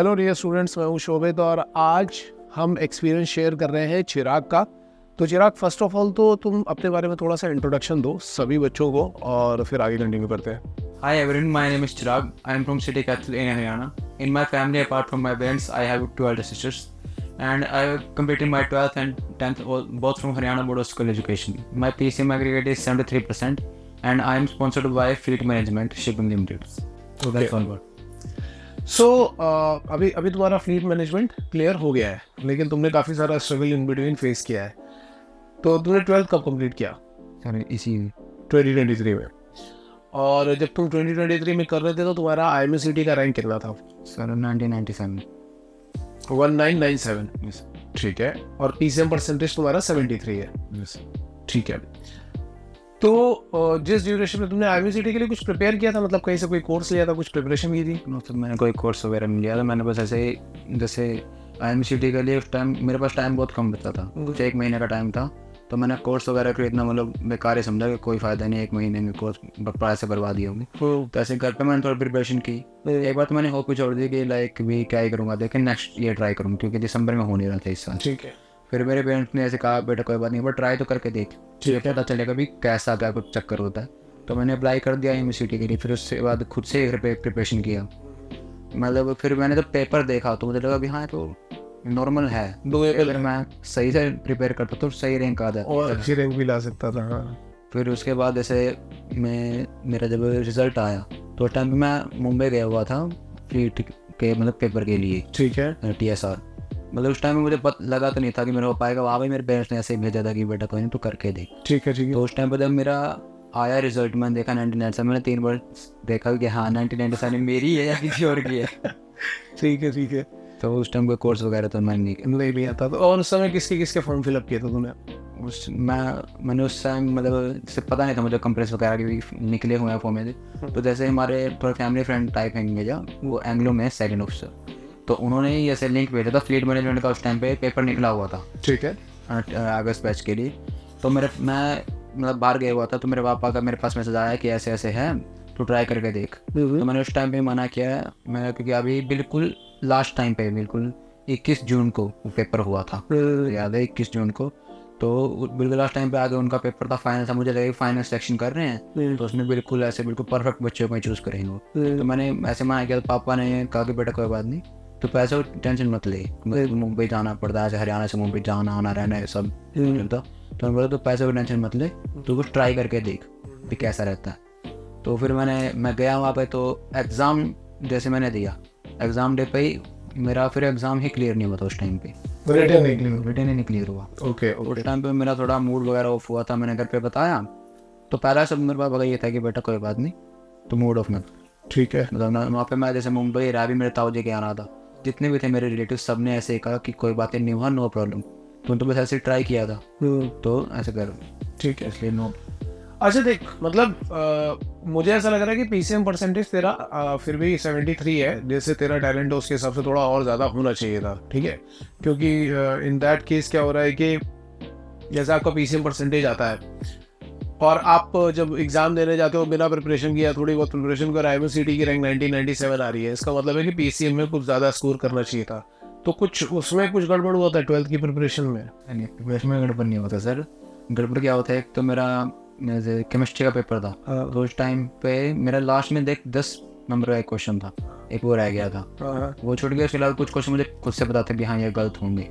Hello dear students, मैं हूँ शोभित और आज हम एक्सपीरियंस शेयर कर रहे हैं चिराग का। तो चिराग, फर्स्ट ऑफ ऑल तो तुम अपने बारे में थोड़ा सा इंट्रोडक्शन दो सभी बच्चों को और फिर आगे कंटिन्यू करते हैं। Hi everyone, my name is Chirag. I am from City Capital in Haryana. In my family, apart from my parents, I have two elder sisters, and I completed my 12th and 10th both from Haryana Board of School Education. My PCM aggregate is 73%, and I am sponsored by Fleet Management Shipping Limited. So that's all about. सो अभी तुम्हारा fleet management clear हो गया है, लेकिन तुमने काफ़ी सारा struggle in between face किया है। तो तुमने 12th कब कंप्लीट किया? सर इसी 2023 में। और जब तुम 2023 में कर रहे थे तो तुम्हारा IMCT का रैंक कितना था? सर 1997. 1997। Yes. ठीक है। और PCM परसेंटेज तुम्हारा 73 है। Yes. ठीक है। तो जिस ड्यूरेशन में तुमने IMCT के लिए कुछ प्रिपेयर किया था, मतलब कहीं से कोई कोर्स लिया था, कुछ प्रिपरेशन की थी? नो सर, मैंने कोई कोर्स वगैरह नहीं लिया था. मैंने बस ऐसे ही जैसे IMCT के लिए उस टाइम मेरे पास टाइम बहुत कम बचा था, कुछ 1 महीने का टाइम था. तो मैंने कोर्स वगैरह खरीदना मतलब बेकार ही समझा कि कोई फ़ायदा नहीं, 1 महीने में कोर्स पढ़ाई से बर्बादी होगी. तो ऐसे घर पे मैंने थोड़ी प्रिपरेशन की. एक बार तो मैंने होप ही छोड़ दी कि लाइक भी क्या ही करूँगा, लेकिन नेक्स्ट ईयर ट्राई करूँगा क्योंकि दिसंबर में हो नहीं रहा था इस साल. ठीक है। फिर मेरे पेरेंट्स ने ऐसे कहा बेटा कोई बात नहीं, बट ट्राई तो करके देख, पता चलेगा भी कैसा क्या कुछ चक्कर होता है. तो मैंने अप्लाई कर दिया IMCT के लिए. फिर उसके बाद खुद से प्रिपरेशन किया. मतलब फिर मैंने जब पेपर देखा तो मुझे लगा भी हाँ तो नॉर्मल है, अगर मैं सही से प्रिपेयर करता तो सही रैंक आ जाता और अच्छी रैंक भी ला सकता था। हाँ। फिर उसके बाद जैसे मेरा जब रिजल्ट आया तो उस टाइम पे मैं मुंबई गया हुआ था फ्लीट के मतलब पेपर के लिए. ठीक है। TSR. मतलब उस टाइम में मुझे लगा तो नहीं था कि मेरा हो पाएगा. वहाँ भाई मेरे पेरेंट्स ने ऐसे ही भेजा था कि बेटा कोई नहीं तो करके दे. ठीक है। ठीक है। तो उस टाइम पर जब मेरा आया रिजल्ट, मैंने देखा 1997. मैंने 3 बार देखा कि हाँ 1997 मेरी है या किसी और की है. ठीक है। ठीक है। तो उस टाइम कोई कोर्स वगैरह तो मैंने नहीं आता तो। और उस समय किसके फॉर्म फिलअप किए थे तुमने? मैंने उस टाइम मतलब से पता नहीं था मुझे कंप्रेस वगैरह के भी निकले हुए हैं फॉर्म में. तो जैसे हमारे थोड़े फैमिली फ्रेंड टाइप हैं जा, वो एंग्लो में सेकंड ऑफिसर, तो उन्होंने ही ऐसे लिंक भेजा था. फ्लीट मैनेजमेंट का उस टाइम पे पेपर निकला हुआ था. ठीक है। अगस्त बैच के लिए. तो मैं मतलब बाहर गया हुआ था, तो मेरे पापा का मेरे पास मैसेज आया कि ऐसे ऐसे है तो ट्राई करके देख. तो मैंने उस टाइम पे मना किया. मैं क्योंकि अभी बिल्कुल लास्ट टाइम पे बिल्कुल 21 जून को पेपर हुआ था, याद है 21 जून को. तो बिल्कुल लास्ट टाइम पे आगे उनका पेपर था, फाइनल था. मुझे लगा फाइनल सिलेक्शन कर रहे हैं तो उसमें बिल्कुल ऐसे बिल्कुल परफेक्ट बच्चों को चूज़ करेंगे वो. तो मैंने ऐसे मना किया. तो पापा ने कहा कि बेटा कोई बात नहीं, तो पैसे टेंशन मत ले, मुंबई जाना पड़ता है, हरियाणा से मुंबई जाना आना रहना है सब चलता. तो मैं बोला तो पैसे को टेंशन मत ले, तो कुछ ट्राई करके देख कि कैसा रहता है. तो फिर मैं गया वहाँ पे. तो एग्ज़ाम जैसे मैंने दिया, एग्ज़ाम डे पे ही मेरा फिर एग्ज़ाम ही क्लियर नहीं हुआ था. उस टाइम पे रिटर्न ही नहीं क्लियर हुआ. ओके. उस टाइम पे मेरा थोड़ा मूड वगैरह ऑफ हुआ था. मैंने घर पे बताया तो पहला सब मेरे पास ये था कि बेटा कोई बात नहीं, तो मूड ऑफ मत. ठीक है. मतलब वहाँ पे मैं जैसे मुंबई रहा भी, मेरे ताऊ जी के आना था, जितने भी थे मेरे रिलेटिव सब ने ऐसे कहा कि कोई बात नहीं हुआ, नो प्रॉब्लम, तो बस ऐसे ट्राई किया था. तो ऐसे कर. ठीक है. इसलिए नो. अच्छा देख, मतलब मुझे ऐसा लग रहा है कि PCM परसेंटेज तेरा फिर भी 73 है. जैसे तेरा टैलेंट है उसके हिसाब से थोड़ा और ज़्यादा होना चाहिए था. ठीक है. क्योंकि इन दैट केस क्या हो रहा है कि जैसे आपका PCM परसेंटेज आता है और आप जब एग्ज़ाम देने जाते हो बिना प्रिपरेशन किया, थोड़ी बहुत प्रिपरेशन कर, IMCT की रैंक 1997 आ रही है, इसका मतलब है कि PCM में कुछ ज़्यादा स्कोर करना चाहिए था. तो कुछ उसमें कुछ गड़बड़ हुआ था 12th की प्रिपरेशन में? प्रिपरेशन में गड़बड़ नहीं होता सर. गड़बड़ क्या होता है, एक तो मेरा केमिस्ट्री का पेपर था. तो उस टाइम पे मेरा लास्ट में 10 नंबर का एक क्वेश्चन था, एक वो रह गया था, वो छूट गया. उसके अलावा कुछ क्वेश्चन मुझे खुद से पता थे भी हाँ ये गलत होंगे.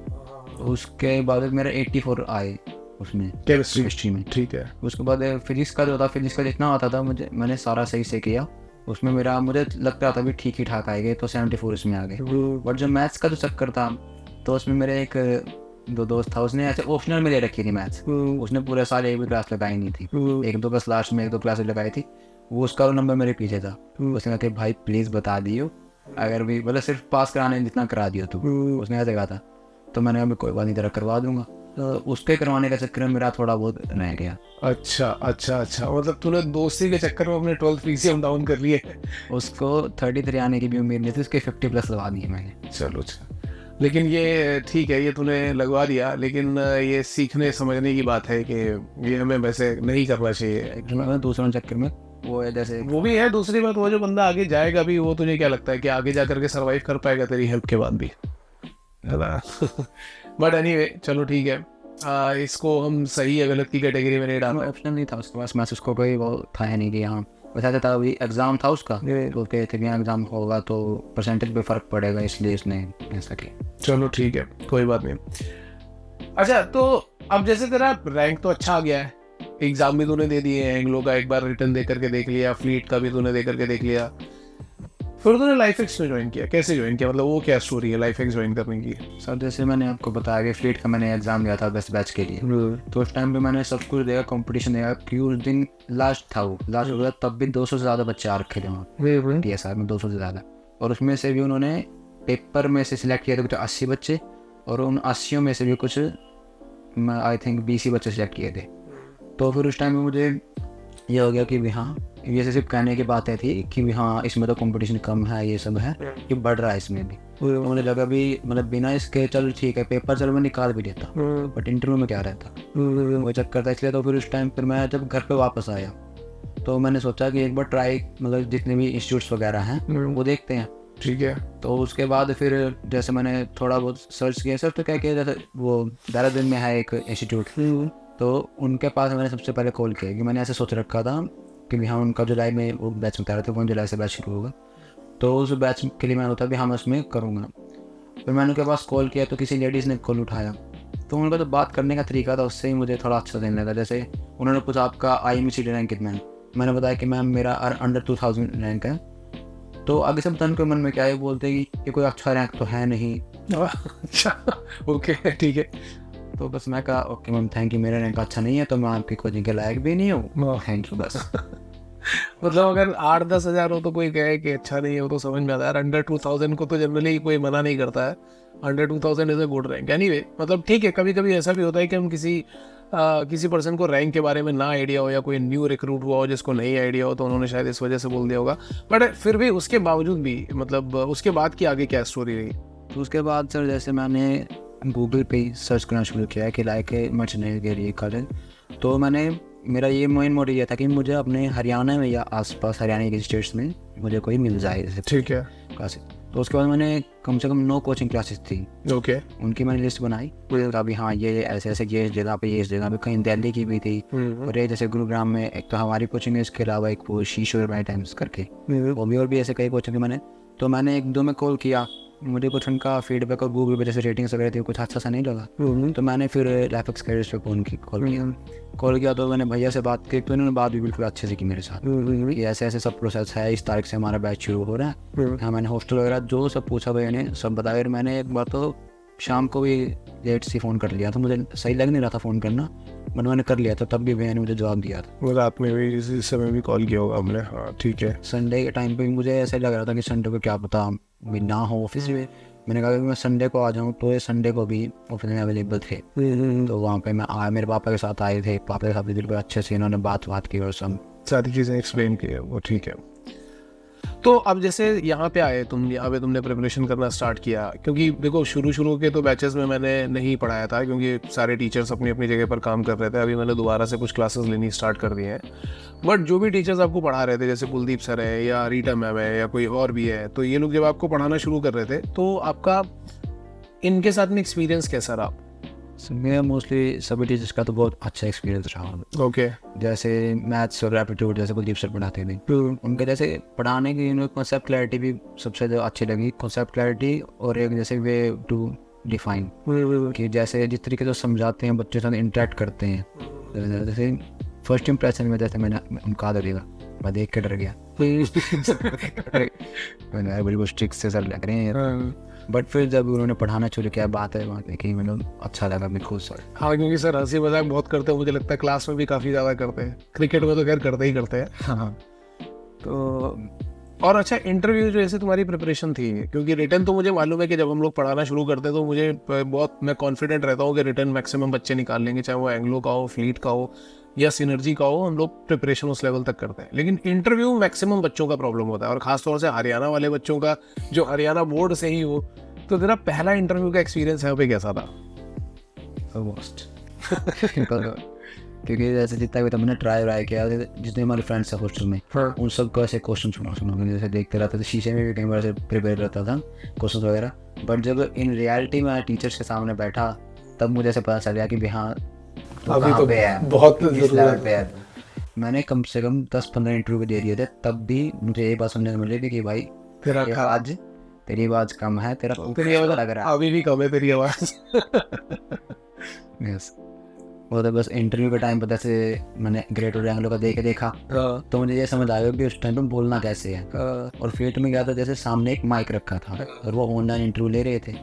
उसके बाद मेरा 84 आए उसमें केमिस्ट्री में. ठीक है. उसके बाद फिजिक्स का जो था, फिजिक्स का जितना आता था मैंने सारा सही से किया. उसमें मुझे लगता था भी ठीक ही ठाक आएंगे, तो 74 इसमें आ गए. बट जो मैथ्स का जो चक्कर था, तो उसमें मेरे एक दो दोस्त था, उसने ऐसे ऑप्शनल में ले रखी थी मैथ्स. उसने पूरे साल एक भी क्लास लगाई नहीं थी. 1-2 बस लास्ट में 1-2 क्लास लगाई थी. वो उसका नंबर मेरे पीछे था. उसने कहा भाई प्लीज़ बता दियो, अगर भी मतलब सिर्फ पास कराने जितना करा दियो तू. उसने ऐसे कहा था. तो मैंने कहा कोई बात नहीं तेरा करवा दूंगा. तो उसके करवाने का चक्कर में मेरा थोड़ा बहुत रह गया. अच्छा. मतलब तूने दोस्ती के चक्कर में अपने 12th PCM डाउन कर लिए. उसको 33 आने की भी उम्मीद नहीं थी, उसके 50+ लगा दिए मैंने. चलो अच्छा. लेकिन ये ठीक है, ये तूने लगवा दिया, लेकिन ये सीखने समझने की बात है कि ये हमें वैसे नहीं करना चाहिए. मैं दूसरों चक्कर में वो है जैसे वो भी है। दूसरी बात, वो जो बंदा आगे जाएगा भी, वो तुझे क्या लगता है कि आगे जा करके सर्वाइव कर पाएगा तेरी हेल्प के बाद भी, है ना? बट एनीवे चलो ठीक है, इसको हम सही या गलत की कैटेगरी में नहीं डालना। ऑप्शन नहीं था उसके पास, मैं उसको कोई वो था है नहीं कि हाँ बताया था। अभी एग्ज़ाम था उसका, तो कहते थे कि एग्ज़ाम होगा तो परसेंटेज पे फ़र्क पड़ेगा, इसलिए उसने ऐसा किया। चलो ठीक है, कोई बात नहीं। अच्छा, तो अब जैसे तेरा रैंक तो अच्छा आ गया है, एग्जाम भी तूने दे दिए, एंग्लो का एक बार रिटर्न दे करके देख लिया, फ्लीट का भी तूने दे करके देख लिया, फिर तूने लाइफ एक्स में ज्वाइन किया। कैसे ज्वाइन किया, मतलब वो क्या स्टोरी है लाइफ एक्स ज्वाइन करने की? सर जैसे मैंने आपको बताया कि फ्लीट का मैंने एग्ज़ाम दिया था बेस्ट बैच के लिए, तो उस टाइम पे मैंने सब कुछ देखा, कंपटीशन देखा, क्योंकि उस दिन लास्ट था, वो लास्ट हो गया, तब भी 200 से ज़्यादा बच्चे आ रखे थे वहाँ TSR में, 200 से ज़्यादा। और उसमें से भी उन्होंने पेपर में से सिलेक्ट किया था कुछ 80 बच्चे, और उन 80 में से भी कुछ आई थिंक 20 ही बच्चे सिलेक्ट किए थे। तो फिर उस टाइम में मुझे ये हो गया कि भी हाँ, ये सिर्फ कहने की बातें थी कि भी हाँ इसमें तो कंपटीशन कम है, ये सब है, कि बढ़ रहा है इसमें भी। तो मुझे लगा भी मतलब बिना इसके चल ठीक है, पेपर चल मैं निकाल भी देता, बट इंटरव्यू में क्या रहता, वो चक्कर था। इसलिए तो फिर उस टाइम फिर मैं जब घर पे वापस आया तो मैंने सोचा कि एक बार ट्राई, मतलब जितने भी इंस्टीट्यूट्स वगैरह हैं वो देखते हैं। ठीक है। तो उसके बाद फिर जैसे मैंने थोड़ा बहुत सर्च किया, सर तो क्या किया, जैसे वो देहरादून में है एक इंस्टीट्यूट, तो उनके पास मैंने सबसे पहले कॉल किया कि मैंने ऐसे सोच रखा था कि हाँ उनका जुलाई में वो बैच बता रहे थे, 1 जुलाई से बैच शुरू होगा, तो उस बैच के लिए मैंने होता भी हाँ मैं उसमें करूँगा। फिर मैंने उनके पास कॉल किया तो किसी लेडीज़ ने कॉल उठाया, तो उनका जो बात करने का तरीका था उससे ही मुझे थोड़ा अच्छा देने लगा। जैसे उन्होंने पूछा आपका IME रैंक कितना है, मैंने बताया कि मैम मेरा अंडर 2000 रैंक है। तो आगे से बताने के मन में क्या है, बोलते कि कोई अच्छा रैंक तो है नहीं। अच्छा, ओके ठीक है। तो बस मैं कहा ओके मैम थैंक यू, मेरा रैंक अच्छा नहीं है तो मैं आपकी कोचिंग के लायक भी नहीं हूँ, थैंक यू बस। मतलब अगर 8-10 हज़ार हो तो कोई कहे कि अच्छा नहीं है, वो तो समझ में आता है। अंडर 2000 को तो जनरली कोई मना नहीं करता है, under 2000 is a good rank. Anyway मतलब ठीक है, कभी कभी ऐसा भी होता है कि हम किसी पर्सन को रैंक के बारे में ना आइडिया हो, या कोई न्यू रिक्रूट हुआ हो जिसको नहीं आइडिया हो, तो उन्होंने शायद इस वजह से बोल दिया होगा। बट फिर भी उसके बावजूद भी मतलब उसके बाद की आगे क्या स्टोरी रही? तो उसके बाद सर जैसे मैंने गूगल पे सर्च करना शुरू किया कि लाइक मर्चेंडाइज के लिए कॉलेज, तो मैंने मेरा ये मेन मोटिव ये था कि मुझे अपने हरियाणा में या आसपास हरियाणा के स्टेट्स में मुझे कोई मिल जाए जैसे ठीक है। क्लासेस। तो उसके बाद मैंने कम से कम 9 कोचिंग क्लासेस थी, ओके। उनकी मैंने लिस्ट बनाई, अभी हाँ ये ऐसे ऐसे ये इस जगह पे, ये इस जगह पे, कहीं दिल्ली की भी थी, और ये जैसे गुरुग्राम में एक तो हमारी कोचिंग है, इसके अलावा एक वो शीशोर बाई टाइम्स करके वो भी, और भी ऐसे कई कोचिंग मैंने। तो मैंने 1-2 में कॉल किया, मुझे कुछ उनका फीडबैक और गूगल पे जैसे रेटिंग्स वगैरह थी कुछ अच्छा सा नहीं लगा, तो मैंने फिर लाइफ एक्स कैरियर्स पे कॉल किया। तो मैंने भैया से बात की, तो इन्होंने बात भी बिल्कुल अच्छे से की मेरे साथ कि ऐसे ऐसे सब प्रोसेस है, इस तारीख से हमारा बैच शुरू हो रहा है। हाँ मैंने हॉस्टल वगैरह जो सब पूछा भैया ने सब बताया। और मैंने एक बार तो शाम को भी लेट से फ़ोन कर लिया था, मुझे सही लग नहीं रहा था फ़ोन करना, बट मैंने कर लिया था, तब भी भैया ने मुझे जवाब दिया था। वो रात में भी इस समय भी कॉल किया होगा हमने। हाँ ठीक है। संडे के टाइम पे भी मुझे ऐसे लग रहा था कि संडे को क्या पता भी ना हो ऑफिस में। मैंने कहा कि मैं संडे को आ जाऊँ, तो ये संडे को भी ऑफिस में अवेलेबल थे। तो वहाँ पे मैं आया, मेरे पापा के साथ आए थे, पापा के साथ भी बिल्कुल अच्छे से इन्होंने बात की और सब सारी चीज़ें एक्सप्लेन की है वो, ठीक है। तो अब जैसे यहाँ पे आए तुम, यहाँ पे तुमने प्रिपरेशन करना स्टार्ट किया, क्योंकि देखो शुरू के तो बैचेस में मैंने नहीं पढ़ाया था क्योंकि सारे टीचर्स अपनी अपनी जगह पर काम कर रहे थे। अभी मैंने दोबारा से कुछ क्लासेस लेनी स्टार्ट कर दी हैं। बट जो भी टीचर्स आपको पढ़ा रहे थे, जैसे कुलदीप सर है या रीटा मैम है या कोई और भी है, तो ये लोग जब आपको पढ़ाना शुरू कर रहे थे तो आपका इनके साथ में एक्सपीरियंस कैसा रहा? मेरा मोस्टली सभी टीचर्स का तो बहुत अच्छा एक्सपीरियंस रहा। ओके। जैसे मैथ्स और एप्टीट्यूड जैसे कुलदीप सर पढ़ाते थे, उनके जैसे पढ़ाने की कॉन्सेप्ट क्लैरिटी भी सबसे जो अच्छी लगी, कॉन्सेप्ट क्लैरिटी और एक जैसे वे टू डिफाइन कि जैसे जिस तरीके से समझाते हैं, बच्चे साथ इंटरेक्ट करते हैं। जैसे फर्स्ट इंप्रेशन में जैसे मैंने उनका लगेगा, मैं देख के डर गया मैंने बिल्कुल स्ट्रिक्ट से सर लग रहे हैं, बट फिर जब उन्होंने पढ़ाना शुरू किया, बात है वहाँ देखी, मतलब अच्छा लगा बिल्कुल सर। हाँ क्योंकि सर हंसी मजाक बहुत करते हैं, मुझे लगता है क्लास में भी काफ़ी ज़्यादा करते हैं, क्रिकेट में तो खैर करते ही करते हैं। हाँ तो और अच्छा, इंटरव्यू जैसे तुम्हारी प्रिपरेशन थी, क्योंकि रिटर्न तो मुझे मालूम है कि जब हम लोग पढ़ाना शुरू करते हैं तो मुझे बहुत, मैं कॉन्फिडेंट रहता हूँ कि रिटर्न मैक्सिमम बच्चे निकाल लेंगे, चाहे वो एंग्लो का हो, फ्लीट का हो या सिनर्जी का हो, हम लोग प्रिपरेशन उस लेवल तक करते हैं। लेकिन इंटरव्यू मैक्सिमम बच्चों का प्रॉब्लम होता है, और खासतौर से हरियाणा वाले बच्चों का, जो हरियाणा बोर्ड से ही हो। तो तेरा पहला इंटरव्यू का एक्सपीरियंस यहाँ पे कैसा था? क्योंकि जैसे जितना भी था मैंने ट्राई किया, जितने हमारे फ्रेंड्स थे हॉस्टल में उन सबको ऐसे क्वेश्चन सुना जैसे देखते रहते थे, शीशे में भी कई बार से प्रिपेयर रहता था क्वेश्चन वगैरह। बट जब इन रियलिटी में टीचर्स के सामने बैठा तब मुझे ऐसे पता चल गया कि भाई हाँ अभी तो पे है, बहुत इस लेवल पे है। मैंने कम से कम 10-15 इंटरव्यू दे दिए थे, तब भी मुझे ये बात समझने में मिली थी कि भाई तेरा आज तेरी आवाज़ कम है, तेरा तेरी आवाज लग रहा अभी भी कम है तेरी आवाज। है। यस, वो तो बस इंटरव्यू के टाइम पर जैसे मैंने ग्रेटर एंग्लो का देखा तो मुझे ये समझ आया कि उस टाइम पे बोलना कैसे है। और फील्ड में गया था, जैसे सामने एक माइक रखा था और वो ऑनलाइन इंटरव्यू ले रहे थे,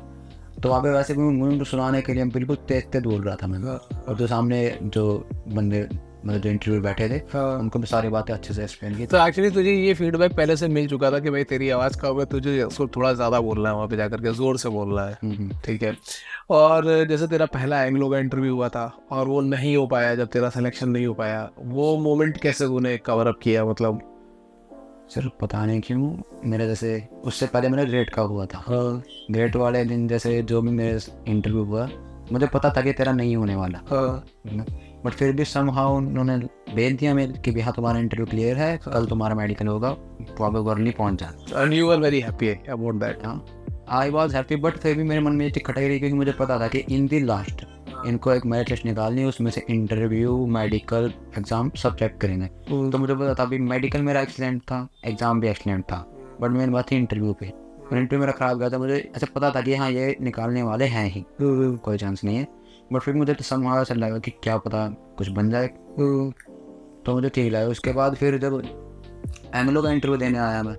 तो वहाँ पे वैसे भी उनको सुनाने के लिए हम बिल्कुल तेज बोल रहा था मैं। और जो सामने जो बंदे मतलब जो इंटरव्यू बैठे थे उनको भी सारी बातें अच्छे से एक्सप्लेन की। तो एक्चुअली तुझे ये फीडबैक पहले से मिल चुका था कि भाई तेरी आवाज़ कम है, तुझे उसको थोड़ा ज़्यादा बोलना है, वहाँ पे जाकर के ज़ोर से बोलना है, ठीक है। और जैसे तेरा पहला एंग्लो का इंटरव्यू हुआ था और वो नहीं हो पाया, जब तेरा सिलेक्शन नहीं हो पाया, वो मोमेंट कैसे तूने कवर अप किया? मतलब सर पता नहीं क्यों मेरे जैसे उससे पहले मेरा ग्रेड का हुआ था। ग्रेड वाले दिन जैसे जो भी मेरे इंटरव्यू हुआ मुझे पता था कि तेरा नहीं होने वाला, बट फिर भी समहाउ उन्होंने भेज दिया मेरे कि भैया तुम्हारा इंटरव्यू क्लियर है, कल तुम्हारा मेडिकल होगा, प्रॉबेबली पहुंच जा। And you were very happy about that? I was happy, but फिर भी मेरे मन में ये खटाई रही क्योंकि मुझे पता था कि इन दी लास्ट इनको एक मेरिट लिस्ट निकालनी है, उसमें से इंटरव्यू मेडिकल एग्जाम सब चेक करेंगे। तो मुझे पता था अभी मेडिकल मेरा एक्सीलेंट था, एग्जाम भी एक्सीलेंट था, बट मेरी बात थी इंटरव्यू पे, और इंटरव्यू मेरा ख़राब गया था। मुझे ऐसा पता था कि हाँ ये निकालने वाले हैं ही, कोई चांस नहीं है, बट फिर मुझे तो समझा ऐसा लगा कि क्या पता कुछ बन जाए, तो मुझे ठीक लगा। उसके बाद फिर जब एंग्लो का इंटरव्यू देने आया मैं,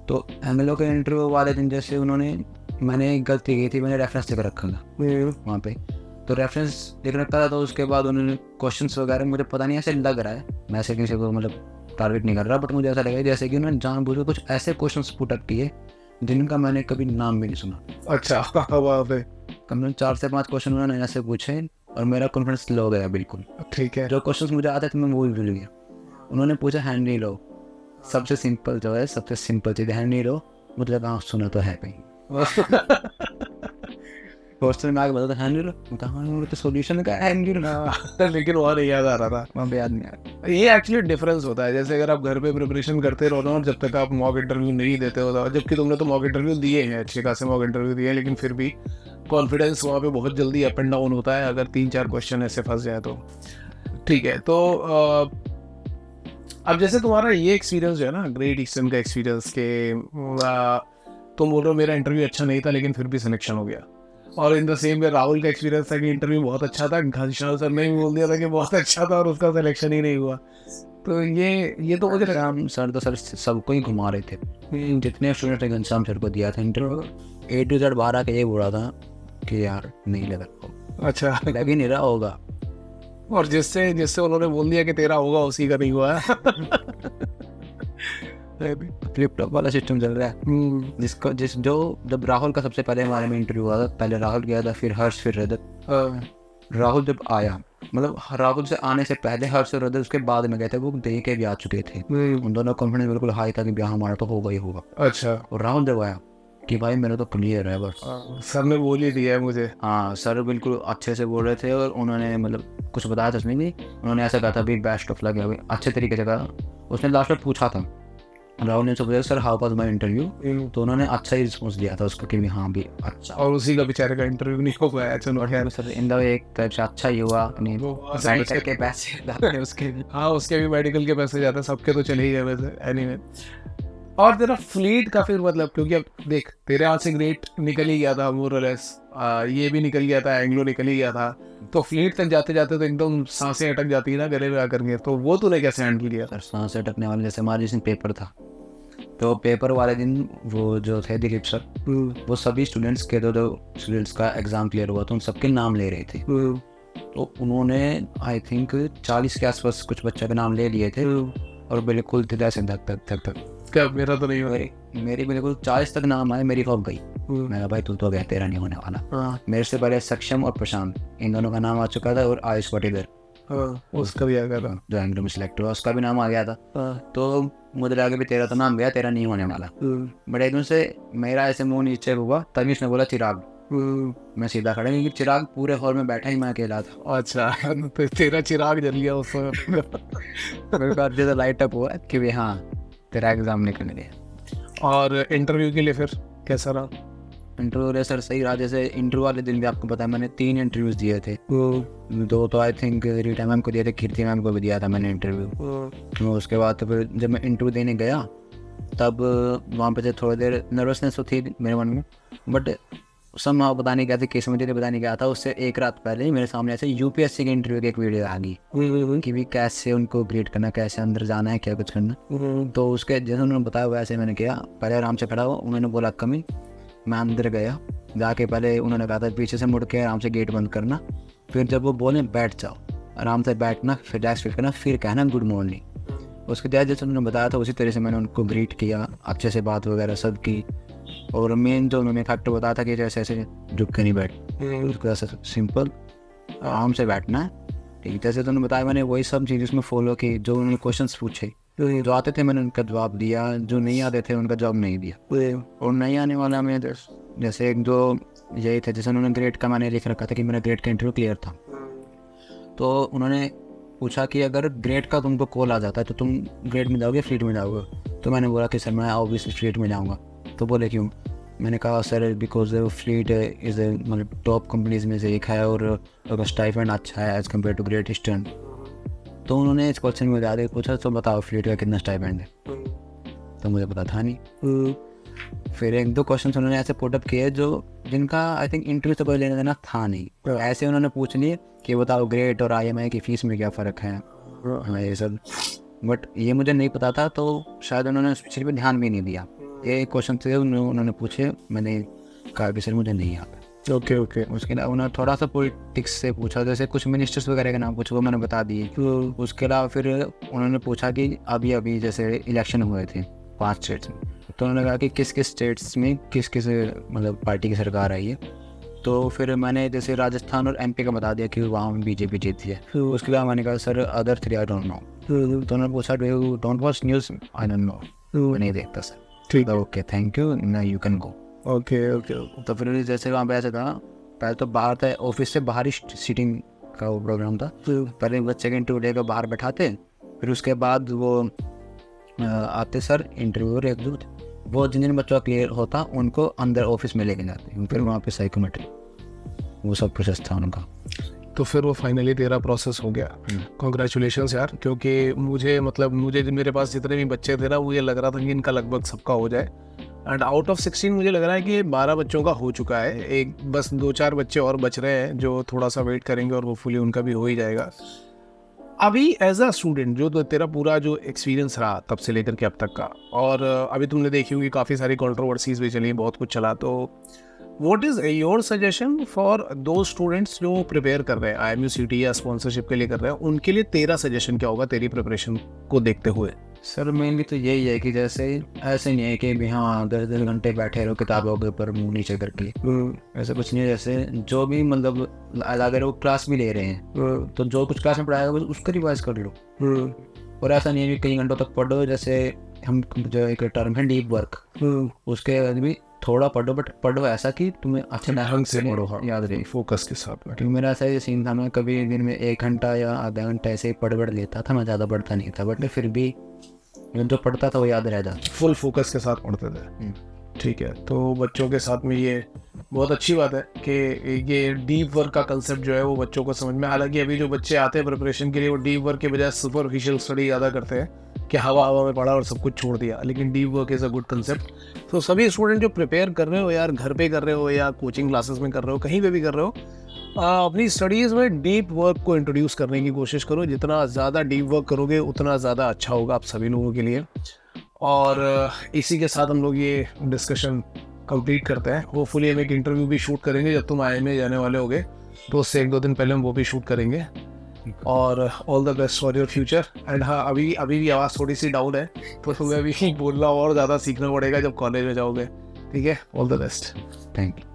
तो एंग्लो के इंटरव्यू वाले दिन जैसे मैंने गलती की थी, मैंने रेफरेंस लिख रखा था वहाँ पे, तो रेफरेंस लिख रखा था, तो उसके बाद उन्होंने क्वेश्चंस वगैरह, मुझे पता नहीं ऐसे लग रहा है, मैं ऐसे किसी को मतलब टारगेट नहीं कर रहा, बट मुझे ऐसा लगा जैसे कि उन्होंने जानबूझ के कुछ ऐसे क्वेश्चंस पुट अप किए जिनका मैंने कभी नाम भी नहीं सुना। अच्छा, वहाँ पे कम से कम 4 से 5 क्वेश्चन उन्होंने ऐसे पूछे और मेरा कॉन्फिडेंस लो गया बिल्कुल। ठीक है। जो क्वेश्चंस मुझे आते थे मैं वो भी भूल गया। उन्होंने पूछा हैंनरी लो, सबसे सिंपल जो है, सबसे सिंपल चीज़ हैंनरी लो, मतलब हाँ सुना तो है कहीं। क्वेश्चन में आगे बता था हैंनरी लो, कहाँ तो सोल्यूशन का हैंनरी लो, लेकिन वहाँ नहीं याद आ रहा था, वहाँ पे याद नहीं आया। ये एक्चुअली डिफरेंस होता है। जैसे अगर आप घर पे प्रिपरेशन करते रहो ना, और जब तक आप मॉक इंटरव्यू नहीं देते हो, जबकि तुमने तो मॉक इंटरव्यू दिए हैं, अच्छे खासे मॉक इंटरव्यू दिए हैं, लेकिन फिर भी कॉन्फिडेंस वहाँ पे बहुत जल्दी अप एंड डाउन होता है अगर 3-4 क्वेश्चन ऐसे फंस जाए तो। ठीक है, तो अब जैसे तुम्हारा ये एक्सपीरियंस जो है ना, ग्रेट ईस्टर्न का एक्सपीरियंस के, तुम बोल रहे हो मेरा इंटरव्यू अच्छा नहीं था लेकिन फिर भी सिलेक्शन हो गया, और in the same way Rahul का एक्सपीरियंस था कि इंटरव्यू बहुत अच्छा था, घनश्याम सर ने भी बोल दिया था कि बहुत अच्छा था और उसका सिलेक्शन ही नहीं हुआ। तो ये तो मुझे लगा सर तो सर सबको ही घुमा रहे थे, जितने स्टूडेंट ने घनश्याम सर को दिया था इंटरव्यू, A to Z बाहर आके ये बोला था कि यार नहीं लगा, अच्छा लग ही नहीं रहा होगा, और जिससे जिससे उन्होंने बोल दिया कि तेरा होगा उसी का नहीं हुआ है। फ्लिप टॉप वाला सिस्टम चल रहा है। जब राहुल का सबसे पहले हमारे में इंटरव्यू हुआ था, पहले राहुल गया था, फिर हर्ष, फिर रजत। राहुल जब आया, मतलब राहुल से आने से पहले हर्ष और रजत उसके बाद में गए थे, वो दे के भी आ चुके थे, उन दोनों कॉन्फिडेंस बिल्कुल हाई था कि ब्याह हमारा तो होगा ही होगा। अच्छा, और राहुल जब आया कि भाई मेरा तो क्लियर है बस, सर ने बोल ही दिया है मुझे। हाँ सर बिल्कुल अच्छे से बोल रहे थे, और उन्होंने मतलब कुछ बताया था उसमें भी, उन्होंने ऐसा कहा था भी बेस्ट ऑफ लक है, अच्छे तरीके से कहा। उसने लास्ट में पूछा था, राहुल ने पूछा sir how was my interview, तो उन्होंने अच्छा ही रिस्पॉन्स दिया था उसको कि भी हाँ भी अच्छा, और उसी का बेचारे का इंटरव्यू नहीं हो पाया। चलो खैर, सर इन द एक तरफ से अच्छा ही हुआ, अपनी मेडिकल के पैसे जाते उसके भी। हाँ, उसके भी मेडिकल के पैसे जाते हैं, सबके तो चले ही गए वैसे। एनीवे, और तेरा फ्लीट का फिर मतलब, क्योंकि अब देख तेरे हाथ से ग्रेट निकल ही गया था मोर और लेस, ये भी निकल गया था, एंग्लो निकल ही गया था, तो फ्लीट तक जाते जाते तो एकदम सांसें अटक जाती है ना गले में आकर के, तो वो तूने कैसे हैंडल किया? सर सांस अटकने वाले, जैसे हमारे जिस दिन पेपर था, तो पेपर वाले दिन वो जो थे दिलीप सर, वो सभी स्टूडेंट्स के जो स्टूडेंट्स का एग्ज़ाम क्लियर हुआ तो उन सबके नाम ले रहे थे, तो उन्होंने आई थिंक 40 के आसपास कुछ बच्चों के नाम ले लिए थे, और बिल्कुल दिल से धक धक धक धक, क्या मेरा तो नहीं हुआ? मेरी बिल्कुल 40 तक नाम आए, मेरी खौफ गई। मैं भाई तू तो गया, तेरा नहीं होने वाला। मेरे से पहले सक्षम और प्रशांत, इन दोनों का नाम आ चुका था, और आयुष पाटीदार उसका भी आ गया था, जो एंग्लो में सिलेक्ट हुआ, उसका भी नाम आ गया था। तो मुझे लगा भी तेरा तो नाम गया, तेरा नहीं होने वाला। बट एकदम से मेरा ऐसे मुंह नीचे हुआ, तभी उसने बोला चिराग, मैं सीधा खड़ा, क्योंकि चिराग पूरे हॉल में बैठा ही मैं अकेला था। अच्छा तो तेरा चिराग जल गया उस वक्त। मेरे को अच्छे से लाइट अप हुआ कि भाई हाँ तेरा एग्ज़ाम निकल गया। और इंटरव्यू के लिए फिर कैसा रहा? इंटरव्यू रे सर सही रहा। जैसे इंटरव्यू वाले दिन भी आपको पता है मैंने 3 इंटरव्यूज़ दिए थे। 2 तो आई थिंक रीटा मैम को दिए थे, कीर्ति मैम को भी दिया था मैंने इंटरव्यू। तो उसके बाद तो फिर जब मैं इंटरव्यू देने गया तब वहाँ पे से थोड़ी देर नर्वसनेस तो थी मेरे मन में, बट समहाउ पता नहीं क्या थी, किस मुझे पता नहीं क्या था। उससे एक रात पहले ही मेरे सामने ऐसे यूपीएससी के इंटरव्यू की एक वीडियो आ गई कि भी कैसे उनको ग्रेड करना, कैसे अंदर जाना है, क्या कुछ करना। तो उसके जैसे उन्होंने बताया वैसे मैंने किया। पहले आराम से खड़ा हुआ, उन्होंने बोला कमी, मैं अंदर गया। जाके पहले उन्होंने कहा था पीछे से मुड़ के आराम से गेट बंद करना, फिर जब वो बोले बैठ जाओ, आराम से बैठना, फिर डैश फिट करना, फिर कहना गुड मॉर्निंग। उसके बाद जैसे उन्होंने बताया था उसी तरह से मैंने उनको ग्रीट किया, अच्छे से बात वगैरह सब की। और मेन जो उन्होंने फैक्टर बताया था कि जैसे ऐसे झुक के नहीं बैठ, उसको ऐसे सिंपल आराम से बैठना है, ठीक है। जैसे तो उन्होंने बताया मैंने वही सब चीज़ उसमें फॉलो की। जो उन्होंने क्वेश्चंस पूछे, जो आते थे मैंने उनका जवाब दिया, जो नहीं आते थे उनका जवाब नहीं दिया। और नहीं आने वाला में जैसे एक जो यही थे, जैसे उन्होंने ग्रेड का मैंने लिख रखा था कि मेरा ग्रेड का इंटरव्यू क्लियर था। तो उन्होंने पूछा कि अगर ग्रेड का तुमको कॉल आ जाता है तो तुम ग्रेड में जाओगे, फ्लीट में जाओगे? तो मैंने बोला कि सर मैं ऑब्वियसली फ्लीट में जाऊँगा। तो बोले क्यों? मैंने कहा सर बिकॉज फ्लीट इज़ मतलब टॉप कंपनीज में से एक है और अगर स्टाइपेंड अच्छा है as compare to Great Eastern. तो उन्होंने इस क्वेश्चन में ज़्यादा पूछा तो बताओ फ्लीट का कितना स्टाइपेंड है? तो मुझे पता था नहीं। फिर 1-2 क्वेश्चन उन्होंने ऐसे पुटअप किए जो जिनका आई थिंक इंटरव्यू से कोई लेना देना था नहीं। ऐसे उन्होंने पूछ लिए कि बताओ ग्रेट और IMI की फ़ीस में क्या फ़र्क है, ये सब। बट ये मुझे नहीं पता था, तो शायद उन्होंने उस चीज़ पर ध्यान भी नहीं दिया। ये क्वेश्चन थे उन्होंने पूछे, मैंने कहा कि सर मुझे नहीं आता। Okay okay. उसके अलावा उन्होंने थोड़ा सा पॉलिटिक्स से पूछा, जैसे कुछ मिनिस्टर्स वगैरह के नाम पूछे, वो मैंने बता दिए। उसके अलावा फिर उन्होंने पूछा कि अभी जैसे इलेक्शन हुए थे 5 स्टेट्स में, तो उन्होंने कहा कि किस किस स्टेट्स में किस किस मतलब पार्टी की सरकार आई है। तो फिर मैंने जैसे राजस्थान और MP का बता दिया कि वहाँ BJP जीती है। उसके बाद मैंने कहा sir other 3 I don't know. तो उन्होंने पूछा do you don't watch news? I don't know, मैं नहीं देखता सर। ठीक है, okay thank you, now you can go. Okay okay. तो फिर जैसे वहाँ पे ऐसा था, पहले तो बाहर था, ऑफिस से बाहर ही सीटिंग का वो प्रोग्राम था। पहले बच्चे के इंटरव्यू लेकर बाहर बैठाते, फिर उसके बाद वो आते सर इंटरव्यूअर एक दो, वो जिन बच्चों का क्लियर होता उनको अंदर ऑफिस में लेके जाते, फिर वहाँ पे साइकोमेट्री वो सब प्रोसेस था उनका। तो फिर वो फाइनली तेरा प्रोसेस हो गया। कॉन्ग्रेचुलेशंस यार, क्योंकि मुझे मेरे पास जितने भी बच्चे थे ना, वो ये लग रहा था कि इनका लगभग सबका हो जाए। एंड आउट ऑफ 16 मुझे लग रहा है कि 12 बच्चों का हो चुका है। एक बस 2-4 बच्चे और बच रहे हैं जो थोड़ा सा वेट करेंगे और होपफुली उनका भी हो ही जाएगा। अभी एज अ स्टूडेंट जो तो तेरा पूरा जो एक्सपीरियंस रहा तब से लेकर के अब तक का, और अभी तुमने देखी होंगी काफ़ी सारी कंट्रोवर्सीज भी चली, बहुत कुछ चला, तो what is your suggestion for दो स्टूडेंट्स जो प्रिपेयर कर रहे हैं IMUCT या स्पॉन्सरशिप के लिए कर रहे हैं, उनके लिए तेरा सजेशन क्या होगा तेरी प्रिपरेशन को देखते हुए? सर मेनली तो यही है कि जैसे ऐसे नहीं है कि भी हाँ 10 घंटे बैठे रहो किताबों के ऊपर मुंह नीचे करके, ऐसा कुछ नहीं है। जैसे जो भी मतलब अगर वो क्लास भी ले रहे हैं तो जो कुछ क्लास में पढ़ाएगा उसका रिवाइज कर लो। और ऐसा नहीं है कि कई घंटों तक पढ़ो, जैसे हम जो एक टर्म है डीप वर्क, उसके भी थोड़ा पढ़ो, बट पढ़ो ऐसा कि तुम्हें अच्छे ढंग से पढ़ो, याद रहे, फोकस के साथ। क्योंकि मेरा ऐसा ही सीन था, मैं कभी दिन में 1 घंटा या आधा घंटा ऐसे ही पढ़ लेता था, मैं ज़्यादा पढ़ता नहीं था, बट फिर भी जो पढ़ता था वो याद रह जाता, फुल फोकस के साथ पढ़ते थे। ठीक है, तो बच्चों के साथ में ये बहुत अच्छी बात है कि ये डीप वर्क का कंसेप्ट जो है वो बच्चों को समझ में, हालांकि अभी जो बच्चे आते हैं प्रिपरेशन के लिए वो डीप वर्क के बजाय सुपरफिशियल स्टडी ज़्यादा करते हैं कि हवा में पढ़ा और सब कुछ छोड़ दिया, लेकिन deep work is a good concept. तो सभी स्टूडेंट जो प्रिपेयर कर रहे हो यार, घर पे कर रहे हो या कोचिंग क्लासेस में कर रहे हो, कहीं पे भी कर रहे हो, अपनी स्टडीज़ में डीप वर्क को इंट्रोड्यूस करने की कोशिश करो। जितना ज़्यादा डीप वर्क करोगे उतना ज़्यादा अच्छा होगा आप सभी लोगों के लिए। और इसी के साथ हम लोग ये डिस्कशन कंप्लीट करते हैं। होपफुली हम एक इंटरव्यू भी शूट करेंगे जब तुम IIM जाने वाले होगे, तो उससे 1-2 दिन पहले हम वो भी शूट करेंगे। और all the best for your future. And हाँ, अभी भी आवाज़ थोड़ी सी डाउन है, तो तुम्हें अभी बोलना और ज़्यादा सीखना पड़ेगा जब कॉलेज में जाओगे। ठीक है, all the best. Thank you.